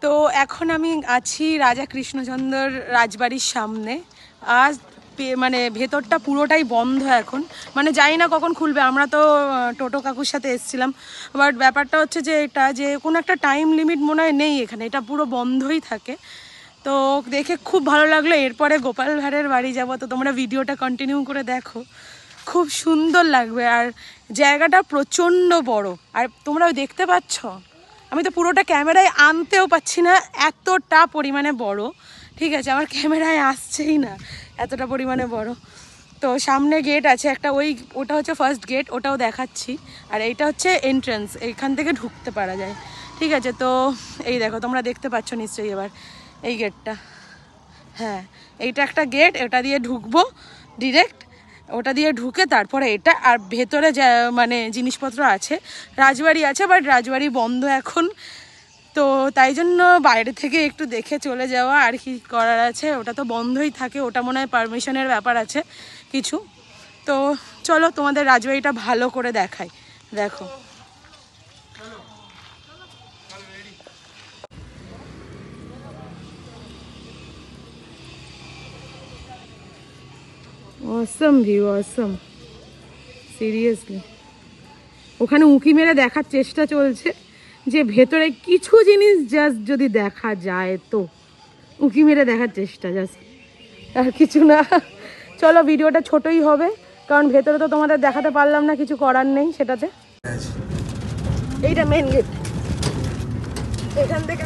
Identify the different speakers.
Speaker 1: তো এখন আমি আছি রাজা কৃষ্ণচন্দ্র রাজবাড়ির সামনে। আজ মানে ভেতরটা পুরোটাই বন্ধ এখন, মানে জানি না কখন খুলবে। আমরা তো টোটো কাকুর সাথে এসেছিলাম, বাট ব্যাপারটা হচ্ছে যে এটা যে কোনো একটা টাইম লিমিট মনে হয় নেই এখানে, এটা পুরো বন্ধই থাকে। তো দেখে খুব ভালো লাগলো। এরপরে গোপাল ভাঁড়ের বাড়ি যাব, তো তোমরা ভিডিওটা কন্টিনিউ করে দেখো, খুব সুন্দর লাগবে। আর জায়গাটা প্রচণ্ড বড়, আর তোমরাও দেখতে পাচ্ছ, আমি তো পুরোটা ক্যামেরায় আনতেও পাচ্ছি না, এতটা পরিমাণে বড়। ঠিক আছে, আমার ক্যামেরায় আসছেই না, এতটা পরিমাণে বড়। তো সামনে গেট আছে একটা, ওটা হচ্ছে ফার্স্ট গেট, ওটাও দেখাচ্ছি। আর এইটা হচ্ছে এন্ট্রান্স, এইখান থেকে ঢুকতে পারা যায়। ঠিক আছে, তো এই দেখো, তোমরা দেখতে পাচ্ছ নিশ্চয়ই এবার এই গেটটা। হ্যাঁ, এইটা একটা গেট, ওটা দিয়ে ঢুকবো ডিরেক্ট। ওটা দিয়ে ঢুকে তারপরে এটা, আর ভেতরে যা মানে জিনিসপত্র আছে, রাজবাড়ি আছে, বাট রাজবাড়ি বন্ধ এখন। তো তাই জন্য বাইরে থেকে একটু দেখে চলে যাওয়া, আর কি করার আছে, ওটা তো বন্ধই থাকে, ওটা মনে হয় পারমিশনের ব্যাপার আছে কিছু। তো চলো তোমাদের রাজবাড়িটা ভালো করে দেখাই, দেখো। অসম ভিউ, অসম, সিরিয়াসলি। ওখানে উঁকি মেরে দেখার চেষ্টা চলছে যে ভেতরে কিছু জিনিস জাস্ট যদি দেখা যায়, তো উঁকি মেরে দেখার চেষ্টা জাস্ট, আর কিছু না। চলো, ভিডিওটা ছোটই হবে, কারণ ভেতরে তো তোমাদের দেখাতে পারলাম না, কিছু করার নেই সেটাতে। এইটা মেন গেট, এখান থেকে